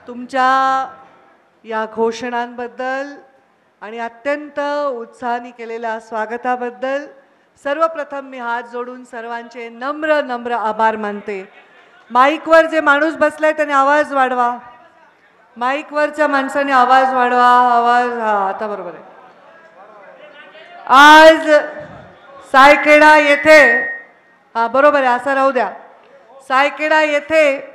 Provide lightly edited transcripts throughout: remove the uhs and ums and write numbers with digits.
तुमच्या या घोषणांबद्दल आणि अत्यंत उत्साहाने केलेल्या स्वागताबद्दल सर्वप्रथम मी हात जोडून सर्वांचे नम्र नम्र आभार मानते. माईकवर जे माणूस बसलाय त्याने आवाज वाढवा. माईकवरच्या माणसाने आवाज वाढवा. आवाज हा आता बरोबर आहे. आज सायखेडा येथे हा बरोबर आहे असं राहू द्या. सायखेडा येथे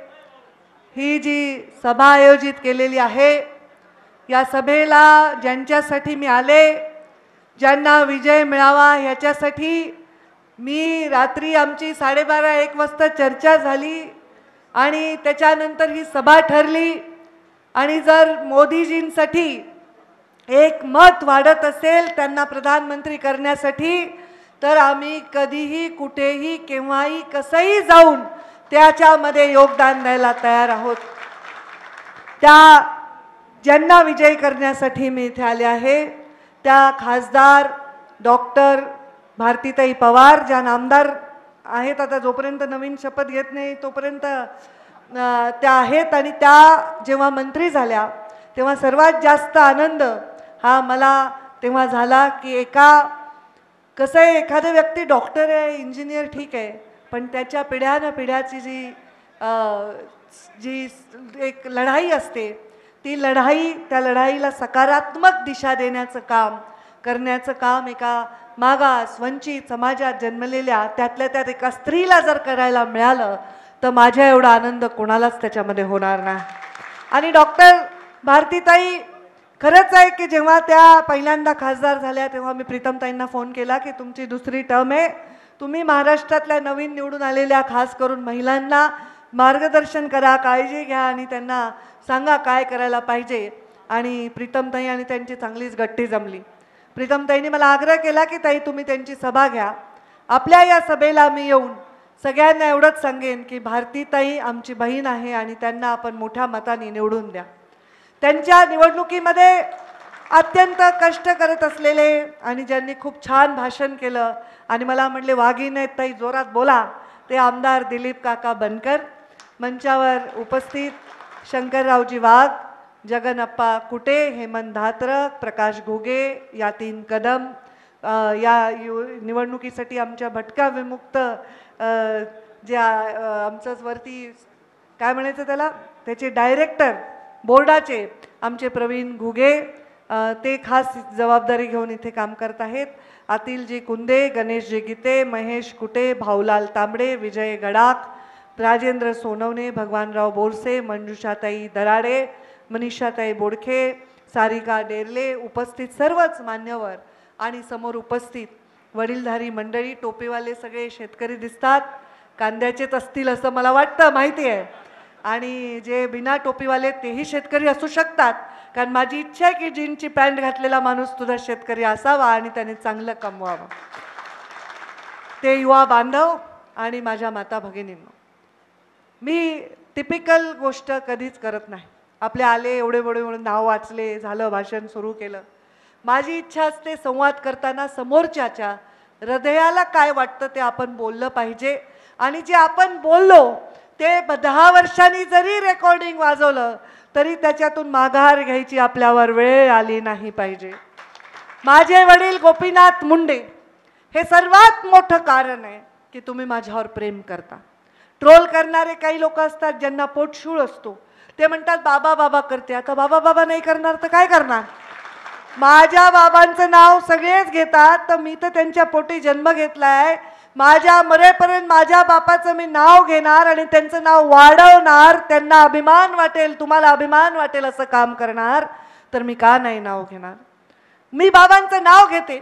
ही जी सभा आयोजित केलेली आहे या सभेला ज्यांच्यासाठी मी आले, ज्यांना विजय मिळावा ह्याच्यासाठी मी रात्री आमची 12:30-1 वाजता चर्चा झाली आणि त्याच्यानंतर ही सभा ठरली. आणि जर मोदीजींसाठी एक मत वाढत असेल त्यांना प्रधानमंत्री करण्यासाठी तर आम्ही कधीही कुठेही केव्हाही कसंही जाऊन त्याच्यामध्ये योगदान द्यायला तयार आहोत. त्या ज्यांना विजयी करण्यासाठी मी इथे आले आहे त्या खासदार डॉक्टर भारतीताई पवार ज्या नामदार आहेत, आता जोपर्यंत नवीन शपथ घेत नाही तोपर्यंत त्या आहेत. आणि त्या जेव्हा मंत्री झाल्या तेव्हा सर्वात जास्त आनंद हा मला तेव्हा झाला की कसं आहे, एखादा व्यक्ती डॉक्टर आहे, इंजिनियर ठीक आहे, पण त्याच्या पिढ्यानं पिढ्याची जी एक लढाई असते ती लढाई, त्या लढाईला सकारात्मक दिशा देण्याचं काम करण्याचं काम एका मागास वंचित समाजात जन्मलेल्या त्यातल्या त्यात एका स्त्रीला जर करायला मिळालं तर माझ्या एवढा आनंद कोणालाच त्याच्यामध्ये होणार नाही. आणि डॉक्टर भारतीताई खरंच आहे की जेव्हा त्या पहिल्यांदा खासदार झाल्या तेव्हा मी प्रीतमताईंना फोन केला की तुमची दुसरी टर्म आहे, तुम्ही महाराष्ट्रातल्या नवीन निवडून आलेल्या खास करून महिलांना मार्गदर्शन करा, काळजी घ्या आणि त्यांना सांगा काय करायला पाहिजे. आणि प्रीतमताई आणि त्यांची चांगलीच गट्टी जमली. प्रीतमताईंनी मला आग्रह केला की ताई तुम्ही त्यांची सभा घ्या. आपल्या या सभेला मी येऊन सगळ्यांना एवढंच सांगेन की भारतीताई आमची बहीण आहे आणि त्यांना आपण मोठ्या मताने निवडून द्या. त्यांच्या निवडणुकीमध्ये अत्यंत कष्ट करत असलेले आणि ज्यांनी खूप छान भाषण केलं आणि मला म्हटले वाघीण आहेत ताई जोरात बोला, ते आमदार दिलीप काका बनकर. मंचावर उपस्थित शंकररावजी वाघ, जगनप्पा कुटे, हेमंत धात्रक, प्रकाश घुगे, यातीन कदम, या निवडणुकीसाठी आमच्या भटका विमुक्त जे आमचंच वरती काय म्हणायचं त्याला त्याचे डायरेक्टर बोर्डाचे आमचे प्रवीण घुगे ते खास जबाबदारी घेऊन इथे काम करत आहेत. अतिलजी कुंदे, गणेशजी गीते, महेश कुटे, भाऊलाल तांबडे, विजय गडाख, राजेंद्र सोनवणे, भगवानराव बोरसे, मंजुषाताई दराडे, मनीषाताई बोडखे, सारिका डेरले, उपस्थित सर्वच मान्यवर आणि समोर उपस्थित वडीलधारी मंडळी, टोपीवाले सगळे शेतकरी दिसतात, कांद्याचेच असतील असं मला वाटतं, माहिती आहे. आणि जे बिना टोपीवाले तेही शेतकरी असू शकतात, कारण माझी इच्छा आहे की जीनची पॅन्ट घातलेला माणूस तुझा शेतकरी असावा आणि त्याने चांगलं कमवावं. ते युवा बांधव आणि माझ्या माता भगिनींनो, मी टिपिकल गोष्ट कधीच करत नाही. आपले आले एवढे म्हणून नाव वाचले झालं, भाषण सुरू केलं. माझी इच्छा असते संवाद करताना समोरच्याच्या हृदयाला काय वाटतं ते आपण बोललं पाहिजे. आणि जे आपण बोललो ते 10 वर्षांनी जरी रेकॉर्डिंग वाजवलं तरी त्याच्यातून माघार घ्यायची आपल्यावर वेळ आली नाही पाहिजे. माझे वडील गोपीनाथ मुंडे हे सर्वात मोठं कारण आहे की तुम्ही माझ्यावर प्रेम करता. ट्रोल करणारे काही लोक असतात ज्यांना पोटशूळ असतो, ते म्हणतात बाबा बाबा करते. आता बाबा बाबा नाही करणार तर काय करणार? माझ्या बाबांचं नाव सगळेच घेतात, तर मी तर त्यांच्या पोटी जन्म घेतलाय. माझ्या मरेपर्यंत माझ्या बापाचं मी नाव घेणार आणि त्यांचं नाव वाढवणार. त्यांना अभिमान वाटेल, तुम्हाला अभिमान वाटेल असं काम करणार. तर मी का नाही नाव घेणार? मी बाबांचं नाव घेते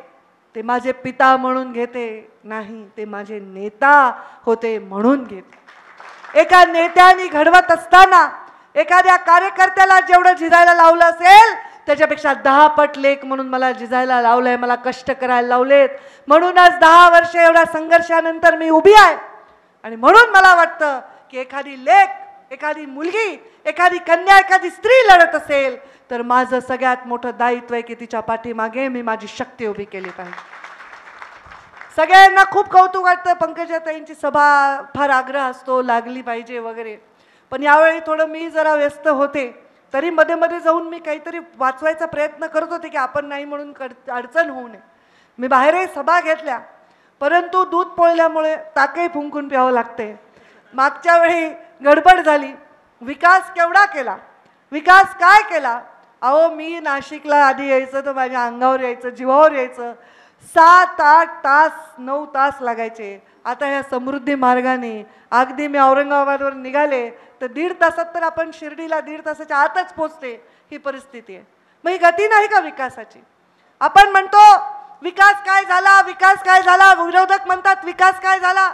ते माझे पिता म्हणून घेते नाही, ते माझे नेता होते म्हणून घेते. एका नेत्याने घडवत असताना एखाद्या कार्यकर्त्याला जेवढं झिजायला लावलं असेल त्याच्यापेक्षा 10 पट लेख म्हणून मला झिजायला लावलंय, मला कष्ट करायला लावलेत. म्हणूनच 10 वर्ष एवढ्या संघर्षानंतर मी उभी आहे. आणि म्हणून मला वाटतं की एखादी लेख, एखादी मुलगी एखादी कन्या एखादी स्त्री लढत असेल तर माझं सगळ्यात मोठं दायित्व आहे की तिच्या पाठीमागे मी माझी शक्ती उभी केली पाहिजे. सगळ्यांना खूप कौतुक वाटतं, पंकजाताईंची सभा फार आग्रह असतो लागली पाहिजे वगैरे, पण यावेळी थोडं मी जरा व्यस्त होते. तरी मध्ये मध्ये जाऊन मी काहीतरी वाचवायचा प्रयत्न करत होते की आपण नाही म्हणून अडचण होऊ नये. मी बाहेरही सभा घेतल्या, परंतु दूध पोळल्यामुळे ताकही फुंकून प्यावं लागते. मागच्या वेळी गडबड झाली. विकास केवढा केला, विकास काय केला. अहो मी नाशिकला आधी यायचं तर माझ्या अंगावर यायचं, जीवावर यायचं. 7-8 तास 9 तास लागायचे. आता ह्या समृद्धी मार्गाने अगदी मी औरंगाबादवर निघाले तर 1.5 तासात तर आपण शिर्डीला 1.5 तासाच्या आतच पोचते. ही परिस्थिती आहे. मग ही गती नाही का विकासाची. आपण म्हणतो विकास काय झाला, विकास काय झाला. विरोधक म्हणतात विकास काय झाला.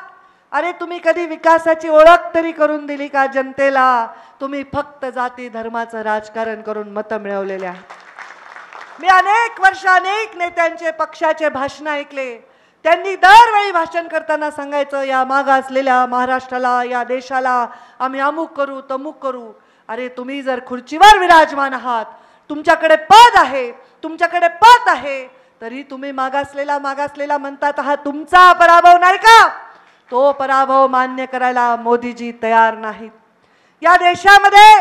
अरे तुम्ही कधी विकासाची ओळख तरी करून दिली का जनतेला. तुम्ही फक्त जाती धर्माचं राजकारण करून मतं मिळवलेले आहेत. मी अनेक वर्ष अनेक नेत्यांचे पक्षाचे भाषण ऐकले. त्यांनी दरवेळी भाषण करताना सांगायचं या मागासलेल्या महाराष्ट्राला, या देशाला आम्ही अमुक करू तमुक करू. अरे तुम्ही जर खुर्चीवर विराजमान आहात, तुमच्याकडे पद आहे, तुमच्याकडे पद आहे, तरी तुम्ही मागासलेला मागासलेला म्हणतात. हा तुमचा पराभव नाही का. तो पराभव मान्य करायला मोदीजी तयार नाहीत. या देशामध्ये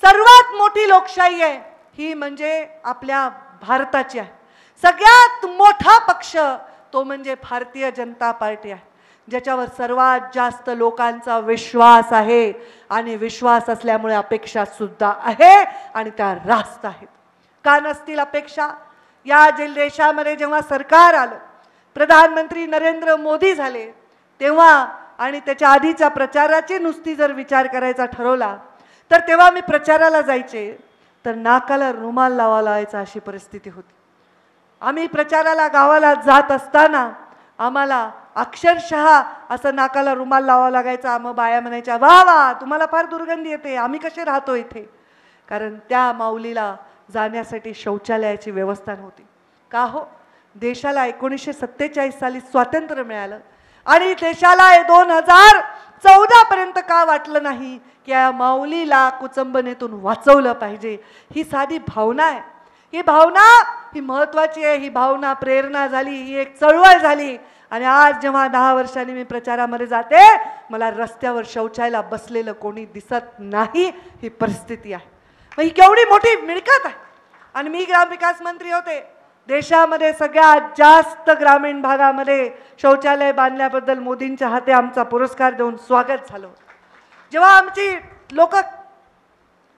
सर्वात मोठी लोकशाही आहे ही म्हणजे आपल्या भारताची आहे. सगळ्यात मोठा पक्ष तो म्हणजे भारतीय जनता पार्टी आहे, ज्याच्यावर सर्वात जास्त लोकांचा विश्वास आहे. आणि विश्वास असल्यामुळे अपेक्षा सुद्धा आहे आणि त्या रास्त आहेत. का नसतील अपेक्षा. या देशामध्ये जेव्हा सरकार आलं, प्रधानमंत्री नरेंद्र मोदी झाले, तेव्हा आणि त्याच्या आधीच्या प्रचाराची नुसती जर विचार करायचा ठरवला तर तेव्हा मी प्रचाराला जायचे तर नाकाला रुमाल लावावा लावायचा अशी परिस्थिती होती. आम्ही प्रचाराला गावाला जात असताना आम्हाला अक्षरशः असं नाकाला रुमाल लावावा लागायचा. मग बाया म्हणायच्या वा वा तुम्हाला फार दुर्गंधी येते, आम्ही कसे राहतो इथे. कारण त्या माऊलीला जाण्यासाठी शौचालयाची व्यवस्था नव्हती. का हो, देशाला 1947 साली स्वातंत्र्य मिळालं आणि देशाला 2014 पर्यंत का वाटलं नाही की या माऊलीला कुचंबनेतून वाचवलं पाहिजे. ही साधी भावना आहे. ही भावना ही महत्त्वाची आहे. ही भावना प्रेरणा झाली, ही एक चळवळ झाली. आणि आज जेव्हा 10 वर्षांनी मी प्रचारामध्ये जाते, मला रस्त्यावर शौचालयाला बसलेलं कोणी दिसत नाही. ही परिस्थिती आहे. मग ही केवढी मोठी मिळकत आहे. आणि मी ग्रामविकास मंत्री होते. देशामध्ये सगळ्यात जास्त ग्रामीण भागामध्ये शौचालय बांधल्याबद्दल मोदींच्या हाते आमचा पुरस्कार देऊन स्वागत झालं. जेव्हा आमची लोक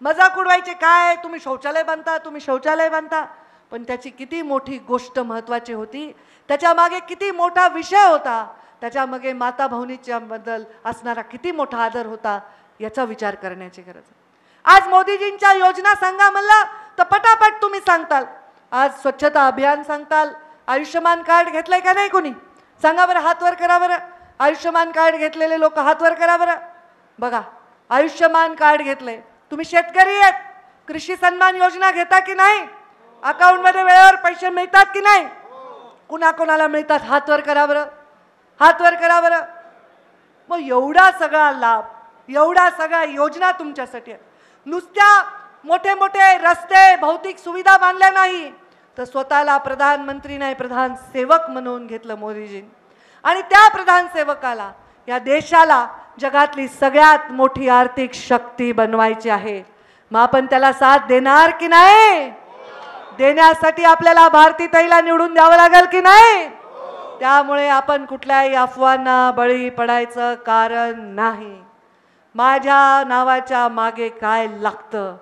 मजाक उडवायचे, काय तुम्ही शौचालय बांधता, तुम्ही शौचालय बांधता. पण त्याची किती मोठी गोष्ट महत्त्वाची होती, त्याच्या मागे किती मोठा विषय होता, त्याच्या मागे माता भगिनीच्या बद्दल असणारा किती मोठा आदर होता, याचा विचार करण्याची गरज आहे. आज मोदीजींच्या योजना सांगा म्हणलं तर पटापट तुम्ही सांगताल. आज स्वच्छता अभियान सांगताल. आयुष्यमान कार्ड घेतलंय का नाही कोणी सांगा बरं, हात वर करा बरं. आयुष्यमान कार्ड घेतलेले लोक हात वर करा बरं. बघा, आयुष्यमान कार्ड घेतलंय. तुम्ही शेतकरी आहेत, कृषी सन्मान योजना घेता की नाही, अकाउंटमध्ये वेळेवर पैसे मिळतात की नाही, कुणाकोणाला मिळतात हात वर करा बरं, हात वर करा बरं. मग एवढा सगळा लाभ, एवढा सगळ्या योजना तुमच्यासाठी आहेत. नुसत्या मोठे मोठे रस्ते भौतिक सुविधा बांधल्या नाही तर स्वतःला प्रधानमंत्री नाही प्रधान सेवक म्हणून घेतलं मोदीजी. आणि त्या प्रधान सेवकाला या देशाला जगातली सगळ्यात मोठी आर्थिक शक्ती बनवायची आहे. मग आपण त्याला साथ देणार की नाही. देण्यासाठी आपल्याला भारतीताईला निवडून द्यावं लागेल की नाही. त्यामुळे आपण कुठल्याही अफवांना बळी पडायचं कारण नाही. माझ्या नावाच्या मागे काय लागतं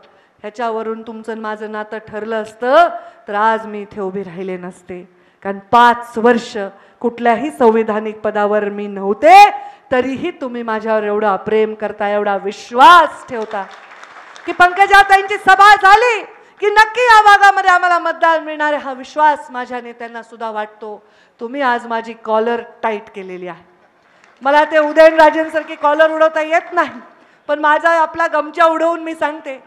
ह्याच्यावरून तुमचं माझं नातं ठरलं असतं तर आज मी इथे उभी राहिले नसते. कारण 5 वर्ष कुठल्याही संविधानिक पदावर मी नव्हते, तरीही तुम्ही माझ्यावर एवढा प्रेम करता, एवढा विश्वास ठेवता की पंकजाताईंची सभा झाली की नक्की या भागामध्ये आम्हाला मतदान मिळणार आहे. हा विश्वास माझ्या नेत्यांना सुद्धा वाटतो. तुम्ही आज माझी कॉलर टाईट केलेली आहे. मला ते उदयनराजेंसारखी कॉलर उडवता येत नाही, पण माझा आपला गमचा उडवून मी सांगते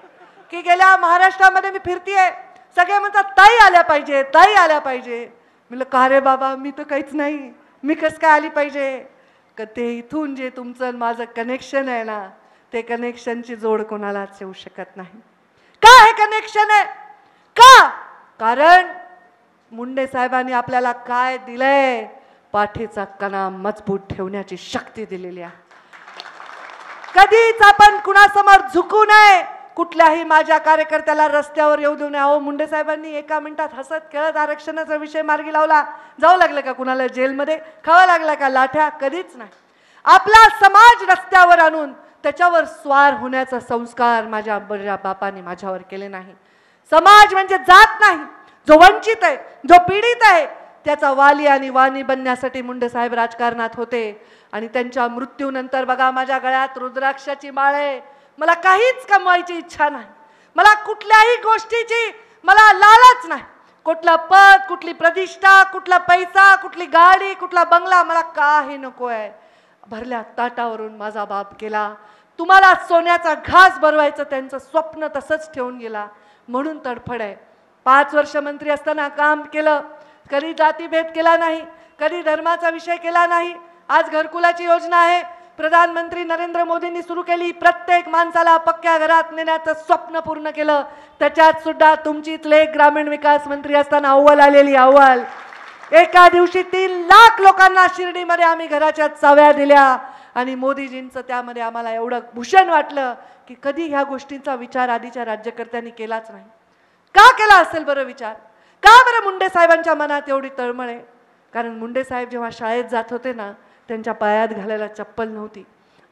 की गेल्या महाराष्ट्रामध्ये मी फिरतीये, सगळे म्हणतात ताई आल्या पाहिजे, ताई आल्या पाहिजे. म्हणलं का रे बाबा, मी तर काहीच नाही, मी कसं काय आली पाहिजे. का ते इथून जे तुमचं माझं कनेक्शन आहे ना, ते कनेक्शनची जोड कोणालाच येऊ शकत नाही. का हे कनेक्शन आहे? का? कारण मुंडे साहेबांनी आपल्याला काय दिलंय? पाठीचा कणा मजबूत ठेवण्याची शक्ती दिलेली आहे. कधीच आपण कुणासमोर झुकू नये. कुठल्याही माझ्या कार्यकर्त्याला रस्त्यावर येऊ देऊ नये. अहो, मुंडे साहेबांनी एका मिनिटात हसत खेळत आरक्षणाचा विषय मार्गी लावला. जाऊ लागलं का कुणाला जेलमध्ये? खावा लागला का लाठ्या? कधीच नाही. आपला समाज रस्त्यावर आणून त्याच्यावर स्वार होण्याचा संस्कार माझ्या बापाने माझ्यावर केले नाही. समाज म्हणजे जात नाही. जो वंचित आहे, जो पीडित आहे, त्याचा वाली आणि वाणी बनण्यासाठी मुंडे साहेब राजकारणात होते. आणि त्यांच्या मृत्यूनंतर बघा, माझ्या गळ्यात रुद्राक्षाची माळ आहे. मला काहीच कमवायची इच्छा नाही. मला कुठल्याही गोष्टीची मला लालच नाही. कुठलं पद, कुठली प्रतिष्ठा, कुठला पैसा, कुठली गाडी, कुठला बंगला, मला काही नको आहे. भरल्या ताटावरून माझा बाप गेला. तुम्हाला सोन्याचा घास भरवायचं त्यांचं स्वप्न तसंच ठेवून गेला. म्हणून तडफड आहे. 5 वर्ष मंत्री असताना काम केलं. कधी जातीभेद केला नाही, कधी धर्माचा विषय केला नाही. आज घरकुलाची योजना आहे, प्रधानमंत्री नरेंद्र मोदींनी सुरू केली. प्रत्येक माणसाला पक्क्या घरात नेण्याचं स्वप्न पूर्ण केलं. त्याच्यात सुद्धा तुमचीच लेक ग्रामीण विकास मंत्री असताना अव्वल आलेली. अव्वल एका दिवशी 3 लाख लोकांना शिर्डीमध्ये आम्ही घराच्या चाव्या दिल्या. आणि मोदीजींचं त्यामध्ये आम्हाला एवढं भूषण वाटलं की कधी ह्या गोष्टींचा विचार आधीच्या राज्यकर्त्यांनी केलाच नाही. का केला असेल बरं विचार? का बरं मुंडे साहेबांच्या मनात एवढी तळमळ आहे? कारण मुंडे साहेब जेव्हा शाळेत जात होते ना, त्यांच्या पायात घालायला चप्पल नव्हती.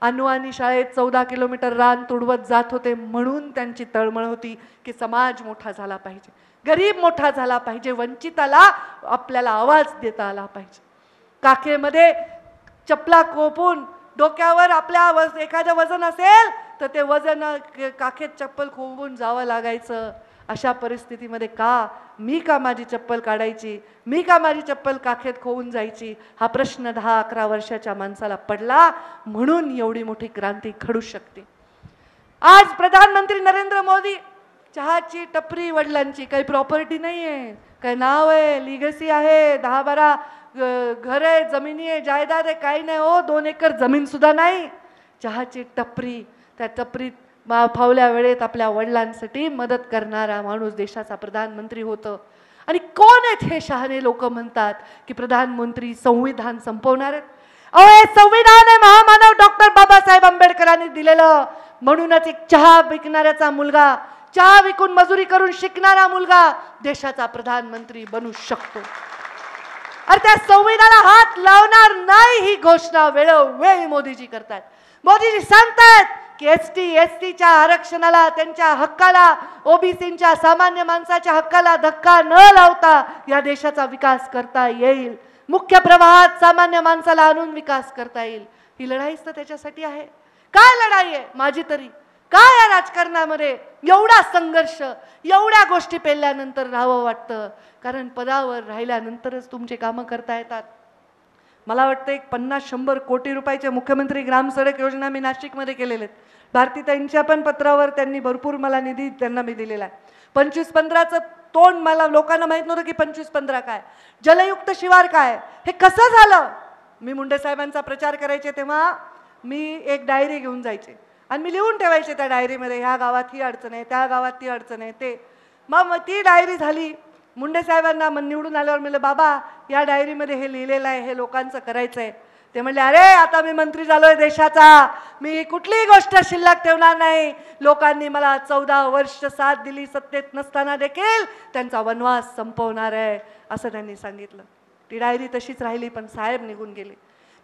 अनुवानी शाळेत 14 किलोमीटर रान तुडवत जात होते. म्हणून त्यांची तळमळ होती की समाज मोठा झाला पाहिजे, गरीब मोठा झाला पाहिजे, वंचिताला आपल्याला आवाज देता आला पाहिजे. काखेमध्ये चपला कोपून डोक्यावर आपल्या एखादं वजन असेल तर ते वजन काखेत चप्पल खोवून जावं लागायचं. अशा परिस्थितीमध्ये मी का माझी चप्पल काढायची? मी का माझी चप्पल काखेत खोवून जायची? हा प्रश्न 10-11 वर्षाच्या माणसाला पडला. म्हणून एवढी मोठी क्रांती घडू शकते. आज प्रधानमंत्री नरेंद्र मोदी, चहाची टपरी वडिलांची, काही प्रॉपर्टी नाही आहे, काही नाव आहे, लिगसी आहे, 10-12 घर आहे, जमिनी आहे, जायदाद आहे, काही नाही. हो, 2 एकर जमीन सुद्धा नाही. चहाची टपरी, त्या टपरीत फावल्या वेळेत आपल्या वडिलांसाठी मदत करणारा माणूस देशाचा प्रधानमंत्री होतं. आणि कोण आहेत हे शहाणे लोक म्हणतात की प्रधानमंत्री संविधान संपवणार आहेत? अहो, हे संविधान आहे महामानव डॉक्टर बाबासाहेब आंबेडकरांनी दिलेलं. म्हणूनच एक चहा विकणाऱ्याचा मुलगा, चहा विकून मजुरी करून शिकणारा मुलगा देशाचा प्रधानमंत्री बनू शकतो. अरे त्या संविधानाला हात लावणार नाही ही घोषणा वेळोवेळी मोदीजी करतात. मोदीजी सांगतात की एसटीच्या आरक्षणाला, त्यांच्या हक्काला, ओबीसींच्या सामान्य माणसाच्या हक्काला धक्का न लावता या देशाचा विकास करता येईल. मुख्य प्रवाहात सामान्य माणसाला आणून विकास करता येईल. ही लढाईच तर त्याच्यासाठी आहे. काय लढाई आहे माझी तरी? काय या राजकारणामध्ये एवढा संघर्ष, एवढ्या गोष्टी पेलल्यानंतर राहावं वाटतं? कारण पदावर राहिल्यानंतरच तुमचे कामं करता येतात. मला वाटतं एक 50-100 कोटी रुपयाचे मुख्यमंत्री ग्राम सडक योजना मी नाशिकमध्ये केलेले आहेत. भारतीताईंच्या पण पत्रावर त्यांनी भरपूर मला निधी त्यांना मी दिलेला आहे. 25-15चं तोंड मला लोकांना माहीत नव्हतं की 25-15 काय, जलयुक्त शिवार काय, हे कसं झालं. मी मुंडे साहेबांचा प्रचार करायचे तेव्हा मी एक डायरी घेऊन जायचे आणि मी लिहून ठेवायचे त्या डायरीमध्ये, ह्या गावात ही अडचण आहे, त्या गावात ती अडचण आहे. ते मग ती डायरी झाली. मुंडे साहेबांना निवडून आल्यावर म्हणलं, बाबा या डायरीमध्ये हे लिहिलेलं आहे, हे लोकांचं करायचं आहे. ते म्हणले, अरे आता मी मंत्री झालोय देशाचा, मी कुठलीही गोष्ट शिल्लक ठेवणार नाही. लोकांनी मला 14 वर्ष साथ दिली, सत्तेत नसताना देखील त्यांचा वनवास संपवणार आहे असं त्यांनी सांगितलं. ती डायरी तशीच राहिली, पण साहेब निघून गेले.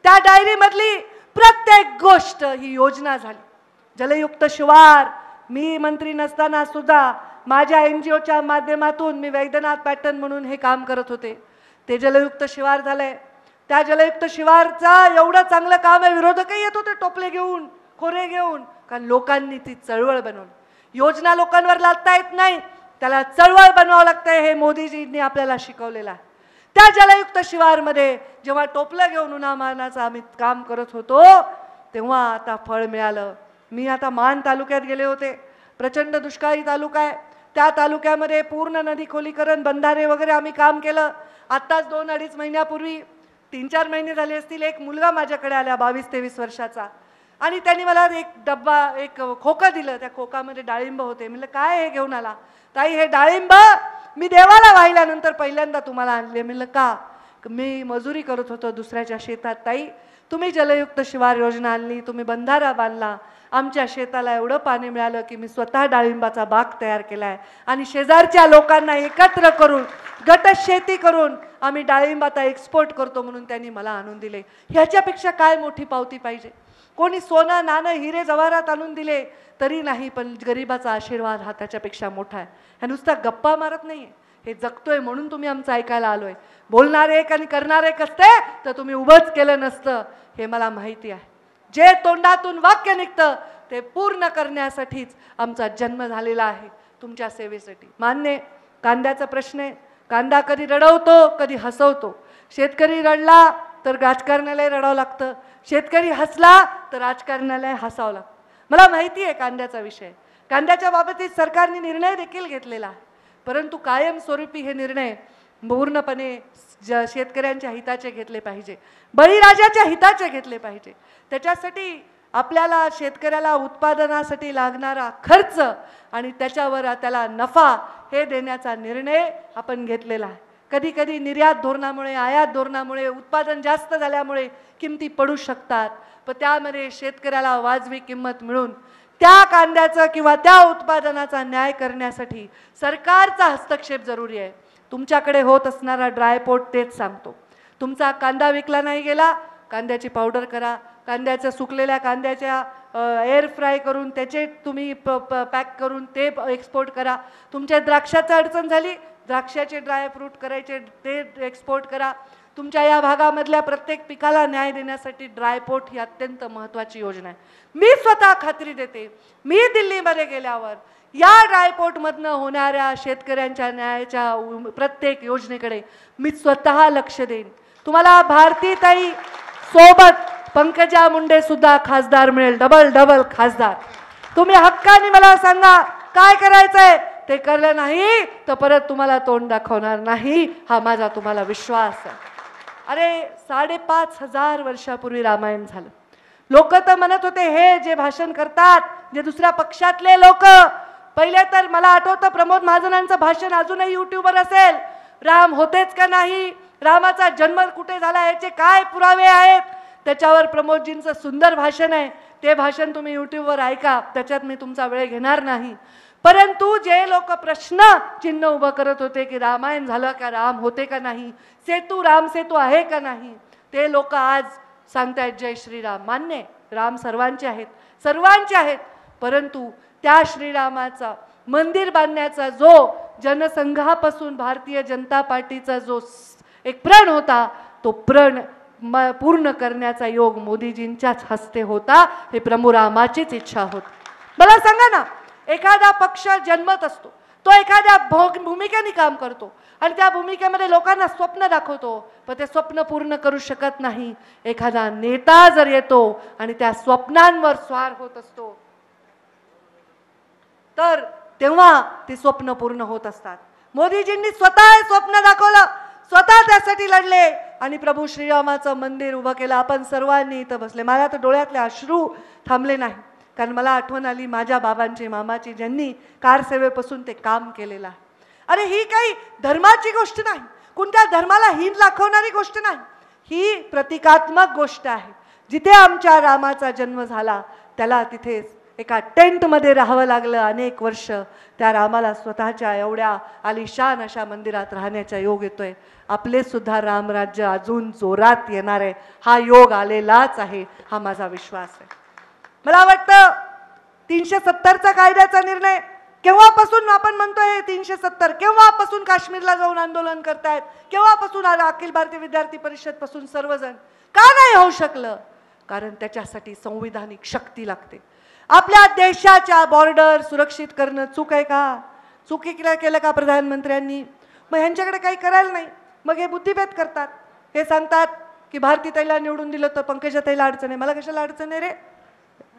त्या डायरीमधली प्रत्येक गोष्ट ही योजना झाली. जलयुक्त शिवार मी मंत्री नसताना सुद्धा माझ्या NGOच्या माध्यमातून मी वैद्यनाथ पॅटर्न म्हणून हे काम करत होते. ते जलयुक्त शिवार झालंय. त्या जलयुक्त शिवारचा एवढं चांगलं काम आहे, विरोधकही येत होते टोपले घेऊन, खोरे घेऊन, कारण लोकांनी ती चळवळ बनवली. योजना लोकांवर लादता येत नाही, त्याला चळवळ बनवावं लागतंय, हे मोदीजींनी आपल्याला शिकवलेलं आहे. त्या जलयुक्त शिवारमध्ये जेव्हा टोपलं घेऊन उन्हामानाचं आम्ही काम करत होतो तेव्हा आता फळ मिळालं. मी आता मान तालुक्यात गेले होते, प्रचंड दुष्काळी तालुका आहे. त्या तालुक्यामध्ये पूर्ण नदी खोलीकरण, बंधारे वगैरे आम्ही काम केलं. आत्ताच 2-2.5 महिन्यापूर्वी, 3-4 महिने झाले असतील, एक मुलगा माझ्याकडे आला 22-23 वर्षाचा. आणि त्यांनी मला एक डब्बा एक खोका दिलं, त्या खोकामध्ये डाळिंब होते. म्हणलं काय हे घेऊन आला? ताई हे डाळिंब मी देवाला वाहिल्यानंतर पहिल्यांदा तुम्हाला आणले. म्हणलं का? मी मजुरी करत होतो दुसऱ्याच्या शेतात. ताई तुम्ही जलयुक्त शिवार योजना आणली, तुम्ही बंधारा बांधला, आमच्या शेताला एवढं पाणी मिळालं की मी स्वतः डाळिंबाचा बाग तयार केला आहे आणि शेजारच्या लोकांना एकत्र करून गट शेती करून आम्ही डाळिंब आता एक्सपोर्ट करतो म्हणून त्यांनी मला आणून दिले. ह्याच्यापेक्षा काय मोठी पावती पाहिजे? कोणी सोनं नाणं हिरे जवाहरात आणून दिले तरी नाही, पण गरिबाचा आशीर्वाद हा त्याच्यापेक्षा मोठा आहे. ह्या नुसता गप्पा मारत नाहीये, हे जगतोय म्हणून तुम्ही आमचं ऐकायला आलोय. बोलणारे एक आणि करणारे एक असते तर तुम्ही उभंच केलं नसतं, हे मला माहिती आहे. जे तोंडातून वाक्य निघतं ते पूर्ण करण्यासाठीच आमचा जन्म झालेला आहे, तुमच्या सेवेसाठी. मान्य कांद्याचा प्रश्न आहे. कांदा कधी रडवतो कधी हसवतो. शेतकरी रडला तर राजकारणालाही रडावं लागतं, शेतकरी हसला तर राजकारणालाही हसावं लागतं. मला माहिती आहे कांद्याचा विषय. कांद्याच्या बाबतीत सरकारने निर्णय देखील घेतलेला आहे, परंतु कायमस्वरूपी हे निर्णय पूर्णपणे शेतकऱ्यांच्या हिताचे घेतले पाहिजे, बळीराजाच्या हिताचे घेतले पाहिजे. त्याच्यासाठी आपल्याला शेतकऱ्याला उत्पादनासाठी लागणारा खर्च आणि त्याच्यावर त्याला नफा हे देण्याचा निर्णय आपण घेतलेला आहे. कधी कधी निर्यात धोरणामुळे आयात धोरणामुळे उत्पादन जास्त झाल्यामुळे किमती पडू शकतात, पण त्यामध्ये शेतकऱ्याला वाजवी किंमत मिळून त्या कांद्याचं किंवा त्या उत्पादनाचा न्याय करण्यासाठी सरकारचा हस्तक्षेप जरुरी आहे. तुमच्याकडे होत असणारा ड्रायपोर्ट तेच सांगतो. तुमचा कांदा विकला नाही गेला, कांद्याची पावडर करा, कांद्याच्या सुकलेल्या कांद्याच्या एअर फ्राय करून त्याचे तुम्ही पॅक करून ते एक्सपोर्ट करा. तुमच्या द्राक्षाची अडचण झाली, द्राक्षाचे ड्रायफ्रूट करायचे ते एक्सपोर्ट करा. तुमच्या या भागामधल्या प्रत्येक पिकाला न्याय देण्यासाठी ड्रायपोर्ट ही अत्यंत महत्त्वाची योजना आहे. मी स्वतः खात्री देते, मी दिल्लीमध्ये गेल्यावर या ड्रायपोर्टमधनं होणाऱ्या शेतकऱ्यांच्या न्यायाच्या प्रत्येक योजनेकडे मी स्वतः लक्ष देईन. तुम्हाला भारतीताई सोबत पंकजा मुंडे सुद्धा खासदार मिळेल, डबल डबल खासदार. तुम्ही हक्काने मला सांगा काय करायचंय, ते करलं नाही तर परत तुम्हाला तोंड दाखवणार नाही, हा माझा तुम्हाला विश्वास आहे. अरे 5,500 वर्षापूर्वी रामायण झालं. लोक तर म्हणत होते हे जे भाषण करतात जे दुसऱ्या पक्षातले लोक, पहिले तर मला आठवतं प्रमोद महाजनांचं भाषण अजूनही यूट्यूबवर असेल, राम होतेच का नाही, रामाचा जन्म कुठे झाला याचे काय पुरावे आहेत, त्याच्यावर प्रमोदजींचं सुंदर भाषण आहे. ते भाषण तुम्ही यूट्यूबवर ऐका, त्याच्यात मी तुमचा वेळ घेणार नाही. परंतु जे लोक प्रश्न चिन्ह उभं करत होते की रामायण झालं का, राम होते का नाही, सेतू राम सेतू आहे का नाही, ते लोक आज सांगतायत जय श्रीराम. मान्य राम सर्वांचे आहेत, सर्वांचे आहेत, परंतु त्या श्रीरामाचा मंदिर बांधण्याचा जो जनसंघापासून भारतीय जनता पार्टीचा जो एक प्रण होता, तो प्रण पूर्ण करण्याचा योग मोदीजींच्याच हस्ते होता. हे प्रभू रामाचीच इच्छा होती. मला सांगा ना, एखादा पक्ष जन्मत असतो, तो एखाद्या भूमिकेने काम करतो आणि त्या भूमिकेमध्ये लोकांना स्वप्न दाखवतो, पण ते स्वप्न पूर्ण करू शकत नाही. एखादा नेता जर येतो आणि त्या स्वप्नांवर स्वार होत असतो तर तेव्हा ते स्वप्न पूर्ण होत असतात. मोदीजींनी स्वतः स्वप्न दाखवलं, स्वतः त्यासाठी लढले आणि प्रभू श्रीरामाचं मंदिर उभं केलं. आपण सर्वांनी इथं बसले, मला तर डोळ्यातले अश्रू थांबले नाही, कारण मला आठवण आली माझ्या बाबांची मामाची, ज्यांनी कारसेवेपासून ते काम केलेलं आहे. अरे ही काही धर्माची गोष्ट नाही, कोणत्या धर्माला हीन दाखवणारी गोष्ट नाही, ही प्रतिकात्मक गोष्ट आहे. जिथे आमच्या रामाचा जन्म झाला त्याला तिथे एका टेंटमध्ये राहावं लागलं अनेक वर्ष. त्या रामाला स्वतःच्या एवढ्या आलिशान अशा मंदिरात राहण्याचा योग येतोय. आपले सुद्धा रामराज्य अजून जोरात येणार आहे, हा योग आलेलाच आहे, हा माझा विश्वास आहे. मला वाटतं 370चा कायद्याचा निर्णय केव्हापासून आपण म्हणतोय 370, केव्हापासून काश्मीरला जाऊन आंदोलन करतायत, केव्हापासून अखिल भारतीय विद्यार्थी परिषद पासून सर्वजण, का नाही होऊ शकलं? कारण त्याच्यासाठी संविधानिक शक्ती लागते. आपल्या देशाच्या बॉर्डर सुरक्षित करणं चूक आहे का? चूक केलं का प्रधानमंत्र्यांनी? मग ह्यांच्याकडे काही करायला नाही, मग हे बुद्धिभेद करतात. हे सांगतात की भारतीताईला निवडून दिलं तर पंकजाताईला अडचण आहे. मला कशाला अडचण आहे रे?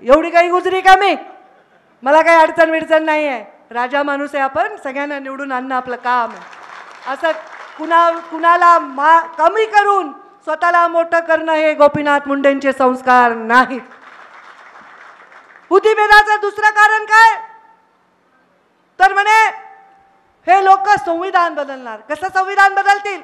एवढी काही गुजरी का मी? मला काही अडचण विडचण नाही आहे, राजा माणूस आहे आपण, सगळ्यांना निवडून आणणं आपलं काम आहे. असं कुणाला कमी करून स्वतःला मोठं करणं हे गोपीनाथ मुंडेंचे संस्कार नाहीत. बुद्धिभेदाचं दुसरं कारण काय? तर म्हणे हे लोक संविधान बदलणार. कसं संविधान बदलतील?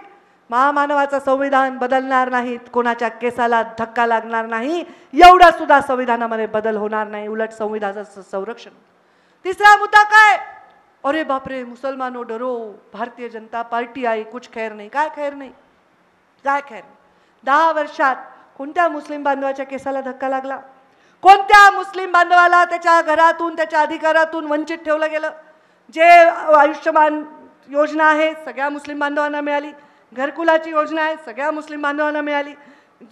महामानवाचं संविधान बदलणार नाहीत, कोणाच्या केसाला धक्का लागणार नाही, एवढा सुद्धा संविधानामध्ये बदल होणार नाही, उलट संविधानाचं संरक्षण. तिसरा मुद्दा काय? अरे बापरे, मुसलमानो डरो, भारतीय जनता पार्टी आई, कुछ खैर नाही. काय खैर नाही? काय खैर नाही? 10 वर्षात कोणत्या मुस्लिम बांधवाच्या केसाला धक्का लागला? कोणत्या मुस्लिम बांधवाला त्याच्या घरातून, त्याच्या अधिकारातून वंचित ठेवलं गेलं? जे आयुष्यमान योजना आहे सगळ्या मुस्लिम बांधवांना मिळाली, घरकुलाची योजना आहे सगळ्या मुस्लिम बांधवांना मिळाली,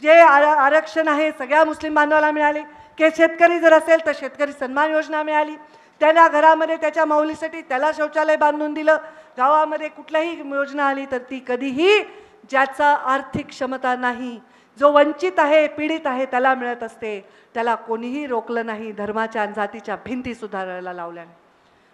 जे आरक्षण आहे सगळ्या मुस्लिम बांधवांना मिळाले, की शेतकरी जर असेल तर शेतकरी सन्मान योजना मिळाली, त्याला घरामध्ये त्याच्या माऊलीसाठी त्याला शौचालय बांधून दिलं, गावामध्ये कुठलीही योजना आली तर ती कधीही ज्याचा आर्थिक क्षमता नाही, जो वंचित आहे, पीडित आहे त्याला मिळत असते, त्याला कोणीही रोखलं नाही, धर्माच्या आणि जातीच्या भिंती सुधारायला लावल्या नाही.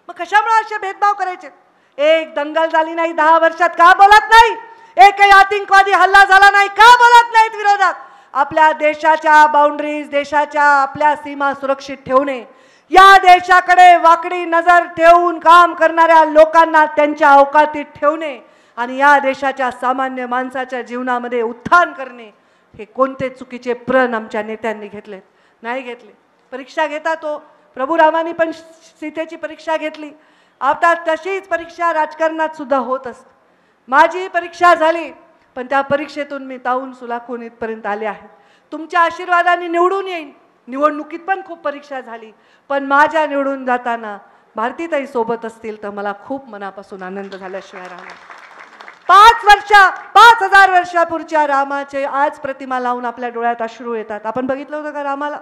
मग कशामुळे असे भेदभाव करायचे? एक दंगल झाली नाही 10 वर्षात, का बोलत नाही? एकही आतंकवादी हल्ला झाला नाही, का बोलत नाहीत विरोधात? आपल्या देशाच्या बाउंड्रीज, देशाच्या आपल्या सीमा सुरक्षित ठेवणे, या देशाकडे वाकडी नजर ठेवून काम करणाऱ्या लोकांना त्यांच्या अवकातीत ठेवणे आणि या देशाच्या सामान्य माणसाच्या जीवनामध्ये उत्थान करणे, हे कोणते चुकीचे प्रण आमच्या नेत्यांनी घेतले? नाही घेतले. परीक्षा घेता तो प्रभू रामानी पण सीतेची परीक्षा घेतली. आता तशीच परीक्षा राजकारणात सुद्धा होत असते. माझी परीक्षा झाली, पण त्या परीक्षेतून मी तावून सुलाखून इथपर्यंत आले आहे. तुमच्या आशीर्वादाने निवडून येईन. निवडणुकीत पण खूप परीक्षा झाली, पण माझ्या निवडून जाताना भारतीताई सोबत असतील तर मला खूप मनापासून आनंद झाल्याशिवाय राहणार. 5,000 वर्षापूर्वीच्या रामाचे आज प्रतिमा लावून आपल्या डोळ्यात अश्रू येतात. आपण बघितलं होतं का रामाला?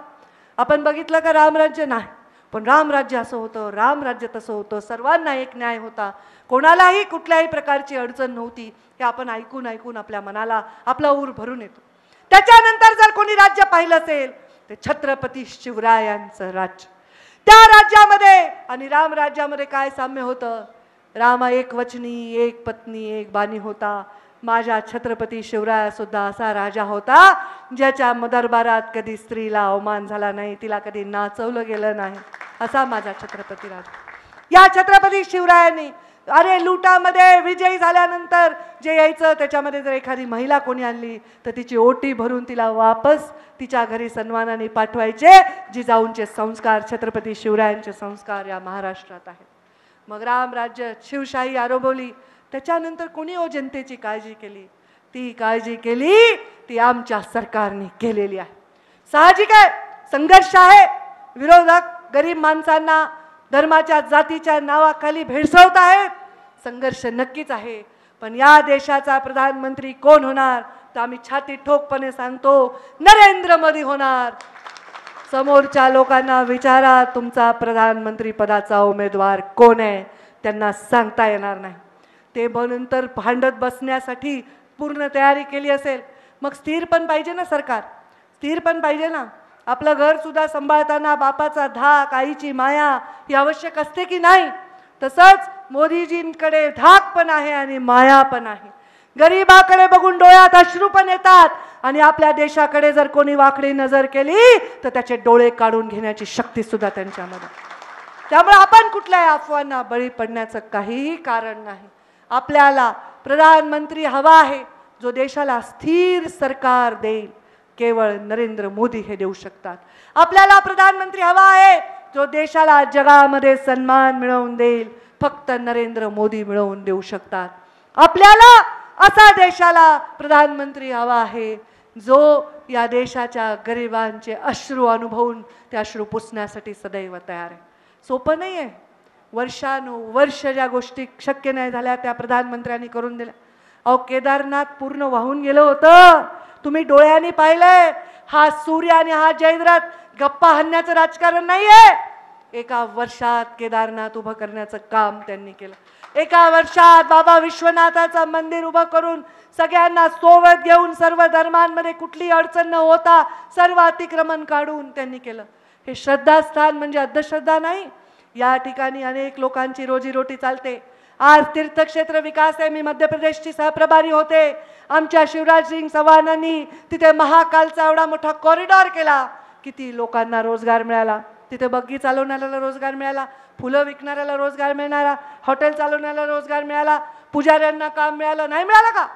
आपण बघितलं का रामराज्य? नाही. पण रामराज्य असं होतं, रामराज्य तसं होतं, सर्वांना एक न्याय होता, कोणालाही कुठल्याही प्रकारची अडचण नव्हती. हे आपण ऐकून ऐकून आपल्या मनाला आपला ऊर भरून येतो. त्याच्यानंतर जर कोणी राज्य पाहिलं असेल ते छत्रपती शिवरायांचं राज्य. त्या राज्यामध्ये आणि राम राज्यामध्ये काय साम्य होतं? राम एक वचनी, एक पत्नी, एक बाणी होता. माझा छत्रपती शिवराय सुद्धा असा राजा होता ज्याच्या दरबारात कधी स्त्रीला अवमान झाला नाही, तिला कधी नाचवलं गेलं नाही, असा माझा छत्रपती राजा. या छत्रपती शिवरायांनी अरे लुटामध्ये विजयी झाल्यानंतर जे यायचं त्याच्यामध्ये जर एखादी महिला कोणी आणली तर तिची ओटी भरून तिला वापस तिच्या घरी सन्मानाने पाठवायचे. जिजाऊंचे संस्कार, छत्रपती शिवरायांचे संस्कार या महाराष्ट्रात आहेत. मग रामराज्य, शिवशाही आरोबवली. त्याच्यानंतर कोणी जनतेची काळजी केली? ती काळजी केली ती आमच्या सरकारने केलेली आहे. साहजिक आहे, संघर्ष आहे. विरोधक गरीब माणसांना धर्माच्या, जातीच्या नावाखाली भेडसावत आहेत. संघर्ष नक्कीच आहे. पण या देशाचा प्रधानमंत्री कोण होणार? तर आम्ही छाती ठोकपणे सांगतो, नरेंद्र मोदी होणार. समोरच्या लोकांना विचारा तुमचा प्रधानमंत्री पदाचा उमेदवार कोण आहे, त्यांना सांगता येणार नाही. ते नंतर भांडत बसण्यासाठी पूर्ण तयारी केली असेल. मग स्थिर पण पाहिजे ना सरकार, स्थिर पण पाहिजे ना. आपलं घर सुद्धा सांभाळताना बापाचा धाक, आईची माया ही आवश्यक असते की नाही? तसंच मोदीजींकडे धाक पण आहे आणि माया पण आहे. गरीबाकडे बघून डोळ्यात अश्रू पण येतात आणि आपल्या देशाकडे जर कोणी वाकडी नजर केली तर त्याचे डोळे काढून घेण्याची शक्ती सुद्धा त्यांच्यामध्ये. त्यामुळे आपण कुठल्याही अफवांना बळी पडण्याचं काहीही कारण नाही. आपल्याला प्रधानमंत्री हवा आहे जो देशाला स्थिर सरकार देईल. केवळ नरेंद्र मोदी हे देऊ शकतात. आपल्याला प्रधानमंत्री हवा आहे जो देशाला जगामध्ये सन्मान मिळवून देईल. फक्त नरेंद्र मोदी मिळवून देऊ शकतात. आपल्याला असा देशाला प्रधानमंत्री हवा आहे जो या देशाच्या गरिबांचे अश्रू अनुभवून ते अश्रू पुसण्यासाठी सदैव तयार आहे. सोपं नाही आहे. वर्षानुवर्ष ज्या गोष्टी शक्य नाही झाल्या त्या प्रधानमंत्र्यांनी करून दिल्या. अहो केदारनाथ पूर्ण वाहून गेलं होतं, तुम्ही डोळ्यांनी पाहिलंय. हा सूर्य आणि हा जयद्रथ गप्पा हाणण्याचं राजकारण नाहीये. एका वर्षात केदारनाथ उभं करण्याचं काम त्यांनी केलं. एका वर्षात बाबा विश्वनाथाचं मंदिर उभं करून सगळ्यांना सोबत घेऊन सर्व धर्मांमध्ये कुठली अडचण न होता सर्व अतिक्रमण काढून त्यांनी केलं. हे श्रद्धास्थान म्हणजे अंधश्रद्धा नाही. या ठिकाणी अनेक लोकांची रोजीरोटी चालते. आज तीर्थक्षेत्र विकास आहे. मी मध्य प्रदेशची सहप्रभारी होते. आमच्या शिवराज सिंग चौहानांनी तिथे महाकालचा एवढा मोठा कॉरिडॉर केला. किती लोकांना रोजगार मिळाला. तिथे बग्गी चालवणाऱ्याला रोजगार मिळाला, फुलं विकणाऱ्याला रोजगार मिळणारा, हॉटेल चालवणाऱ्याला रोजगार मिळाला, पुजाऱ्यांना काम मिळालं, नाही मिळालं का?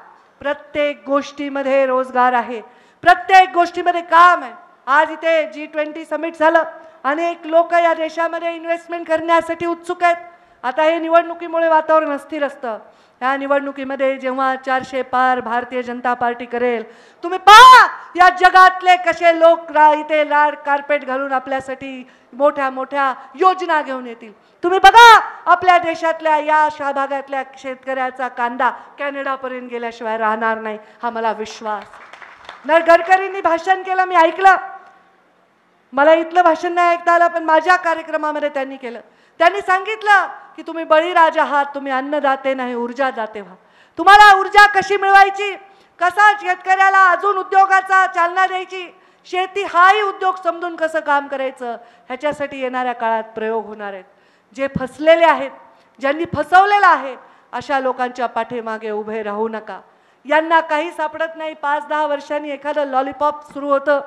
प्रत्येक गोष्टीमध्ये रोजगार आहे, प्रत्येक गोष्टीमध्ये काम आहे. आज इथे G20 समिट झालं, अनेक लोक या देशामध्ये इन्व्हेस्टमेंट करण्यासाठी उत्सुक आहेत. आता हे निवडणुकीमुळे वातावरण अस्थिर असतं. या निवडणुकीमध्ये जेव्हा 400 पार भारतीय जनता पार्टी करेल, तुम्ही पहा या जगातले कसे लोक इथे लाड कार्पेट घालून आपल्यासाठी मोठ्या मोठ्या योजना घेऊन येतील. तुम्ही बघा आपल्या देशातल्या या अशा भागातल्या शेतकऱ्याचा कांदा कॅनडापर्यंत गेल्याशिवाय राहणार नाही, हा मला विश्वास. गडकरींनी भाषण केलं, मी ऐकलं. मला इथलं भाषण नाही ऐकता आलं, पण माझ्या कार्यक्रमामध्ये त्यांनी केलं. त्यांनी सांगितलं की तुम्ही बळीराजा आहात, तुम्ही अन्नदाते नाही ऊर्जा दाते व्हा. तुम्हाला ऊर्जा कशी मिळवायची, कसा शेतकऱ्याला अजून उद्योगाचा चालना द्यायची, शेती हाही उद्योग समजून कसं काम करायचं, ह्याच्यासाठी येणाऱ्या काळात प्रयोग होणार आहेत. जे फसलेले आहेत, ज्यांनी फसवलेलं आहे, अशा लोकांच्या पाठीमागे उभे राहू नका. यांना काही सापडत नाही. 5-10 वर्षांनी एखादं लॉलीपॉप सुरू होतं,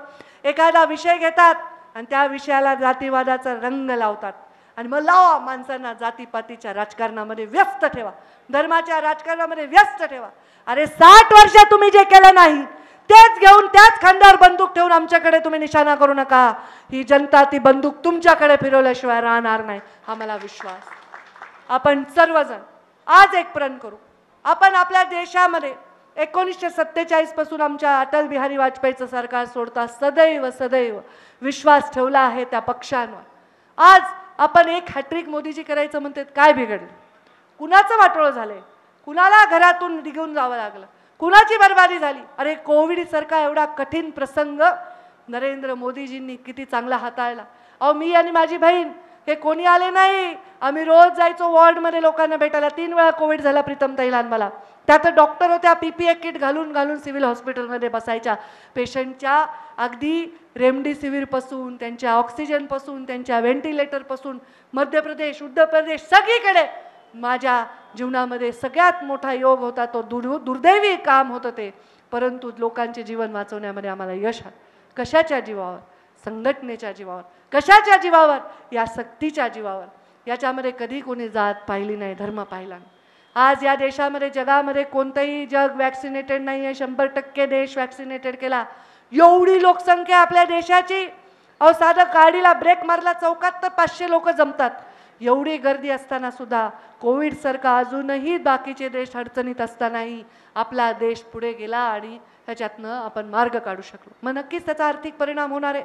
एखादा विषय घेतात आणि त्या विषयाला जातीवादाचा रंग लावतात. आणि मग लावा माणसांना जातीपातीच्या राजकारणामध्ये व्यस्त ठेवा, धर्माच्या राजकारणामध्ये व्यस्त ठेवा. अरे 60 वर्ष तुम्ही जे केलं नाही तेच घेऊन त्याच खांद्यावर बंदूक ठेवून आमच्याकडे तुम्ही निशाणा करू नका. ही जनता ती बंदूक तुमच्याकडे फिरवल्याशिवाय राहणार नाही, हा मला विश्वास. आपण सर्वजण आज एक प्रण करू. आपण आपल्या देशामध्ये 1947 पासून आमच्या अटल बिहारी वाजपेयीचं सरकार सोडता सदैव सदैव विश्वास ठेवला आहे त्या पक्षांवर. आज आपण एक हॅट्रिक मोदीजी करायचं म्हणतात, काय बिघडलं? कुणाचं वाटोळं झालंय? कुणाला घरातून निघून जावं लागलं? कुणाची बर्बादी झाली? अरे कोविड सारखा एवढा कठीण प्रसंग नरेंद्र मोदीजींनी किती चांगला हाताळला. अहो मी आणि माझी बहीण हे कोणी आले नाही, आम्ही रोज जायचो वॉर्डमध्ये लोकांना भेटायला. 3 वेळा कोविड झाला प्रीतमताईला आणि मला. त्यात डॉक्टर होत्या, PPE किट घालून घालून सिव्हिल हॉस्पिटलमध्ये बसायच्या. पेशंटच्या अगदी रेमडेसिवीरपासून, त्यांच्या ऑक्सिजनपासून, त्यांच्या व्हेंटिलेटरपासून मध्य प्रदेश, उत्तर प्रदेश सगळीकडे माझ्या जीवनामध्ये सगळ्यात मोठा योग होता तो. दुर्दैवी काम होतं ते, परंतु लोकांचे जीवन वाचवण्यामध्ये आम्हाला यश आलं. कशाच्या जीवावर? संघटनेच्या जीवावर. कशाच्या जीवावर? या सक्तीच्या जीवावर. याच्यामध्ये कधी कोणी जात पाहिली नाही, धर्म पाहिला नाही. आज या देशामध्ये, जगामध्ये कोणतंही जग वॅक्सिनेटेड नाही आहे. 100% देश वॅक्सिनेटेड केला. एवढी लोकसंख्या आपल्या देशाची. अहो साधं गाडीला ब्रेक मारला चौकात तर 500 लोक जमतात. एवढी गर्दी असताना सुद्धा कोविडसारखा अजूनही बाकीचे देश अडचणीत असतानाही आपला देश पुढे गेला आणि ह्याच्यातनं आपण मार्ग काढू शकलो. मग नक्कीच त्याचा आर्थिक परिणाम होणार आहे.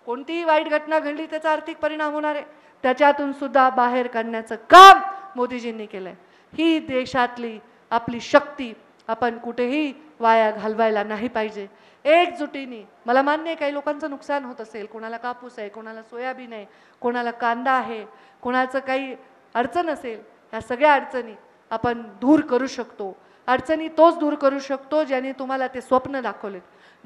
कोणतीही वाईट घटना घडली त्याचा आर्थिक परिणाम होणार आहे. त्याच्यातून सुद्धा बाहेर काढण्याचं काम मोदीजींनी केलं आहे. ही देशातली आपली शक्ती आपण कुठेही वाया घालवायला नाही पाहिजे. एकजुटीने. मला मान्य आहे काही लोकांचं नुकसान होत असेल, कोणाला कापूस आहे, कोणाला सोयाबीन आहे, कोणाला कांदा आहे, कोणाचं काही अडचण असेल. ह्या सगळ्या अडचणी आपण दूर करू शकतो. अडचणी तोच दूर करू शकतो ज्याने तुम्हाला ते स्वप्न दाखवले,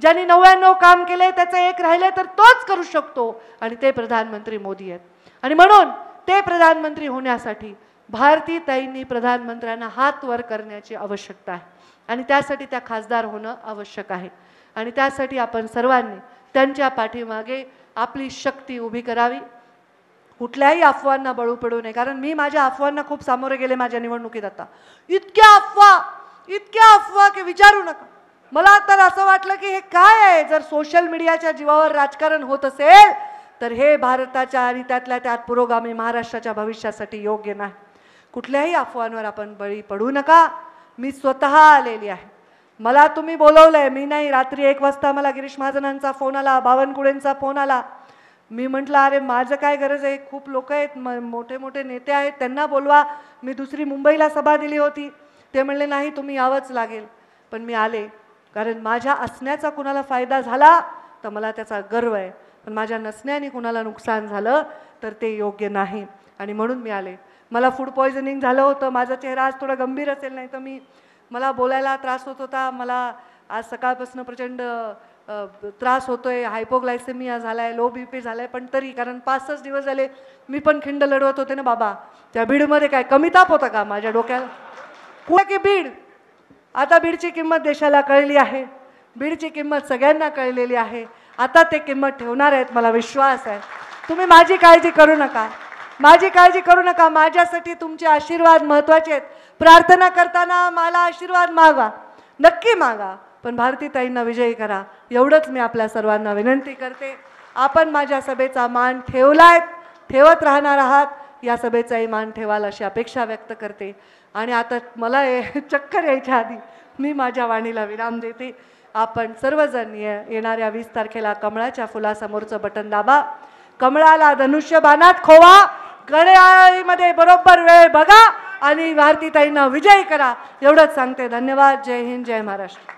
ज्यांनी 99 काम केले त्याचं एक राहिले तर तोच करू शकतो. आणि ते प्रधानमंत्री मोदी आहेत. आणि म्हणून ते प्रधानमंत्री होण्यासाठी भारतीताईंनी प्रधानमंत्र्यांना हात वर करण्याची आवश्यकता आहे. आणि त्यासाठी त्या खासदार होणं आवश्यक आहे. आणि त्यासाठी आपण सर्वांनी त्यांच्या पाठीमागे आपली शक्ती उभी करावी. कुठल्याही अफवांना बळी पडू नये. कारण मी माझ्या अफवांना खूप सामोरे गेले माझ्या निवडणुकीत. आता इतक्या अफवा की विचारू नका. मला तर असं वाटलं की हे काय आहे. जर सोशल मीडियाच्या जीवावर राजकारण होत असेल तर हे भारताच्या आणि त्यातल्या त्यात पुरोगामी महाराष्ट्राच्या भविष्यासाठी योग्य नाही. कुठल्याही अफवांवर आपण बळी पडू नका. मी स्वतः आलेली आहे. मला तुम्ही बोलवलंय, मी नाही. रात्री 1 वाजता मला गिरीश महाजनांचा फोन आला, बावनकुळेंचा फोन आला. मी म्हटलं अरे माझं काय गरज आहे, खूप लोक आहेत, मोठे मोठे नेते आहेत, त्यांना बोलवा. मी दुसरी मुंबईला सभा दिली होती. ते म्हणले नाही तुम्ही यावंच लागेल. पण मी आले कारण माझ्या असण्याचा कुणाला फायदा झाला तर मला त्याचा गर्व आहे. पण माझ्या नसण्याने कुणाला नुकसान झालं तर ते योग्य नाही. आणि म्हणून मी आले. मला फूड पॉयझनिंग झालं होतं. माझा चेहरा आज थोडा गंभीर असेल, नाही तर मला बोलायला त्रास होत होता. मला आज सकाळपासून प्रचंड त्रास होतोय. हायपोग्लायसेमिया झालाय, लो BP झालाय. पण तरी कारण 5-6 दिवस झाले मी पण खिंड लढवत होते ना बाबा. त्या बीडमध्ये काय कमी ताप होता का माझ्या डोक्याला? कुठे की बीड. आता बीडची किंमत देशाला कळली आहे. बीडची किंमत सगळ्यांना कळलेली आहे. आता ते किंमत ठेवणार आहेत, मला विश्वास आहे. तुम्ही माझी काळजी करू नका, माझी काळजी करू नका. माझ्यासाठी तुमचे आशीर्वाद महत्त्वाचे आहेत. प्रार्थना करताना मला आशीर्वाद मागा, नक्की मागा, पण भारतीताईंना विजयी करा, एवढंच मी आपल्या सर्वांना विनंती करते. आपण माझ्या सभेचा मान ठेवलाय, ठेवत राहणार आहात, या सभेचाही मान ठेवाल अशी अपेक्षा व्यक्त करते. आणि आता मला चक्कर यायच्या आधी मी माझ्या वाणीला विराम देते. आपण सर्वजण येणाऱ्या 20 तारखेला कमळाच्या फुलासमोरचं बटन दाबा, कमळाला धनुष्यबाणात खोवा, घड्याळीमध्ये बरोबर वेळ बघा आणि भारतीताईंना विजयी करा, एवढंच सांगते. धन्यवाद. जय हिंद, जय महाराष्ट्र.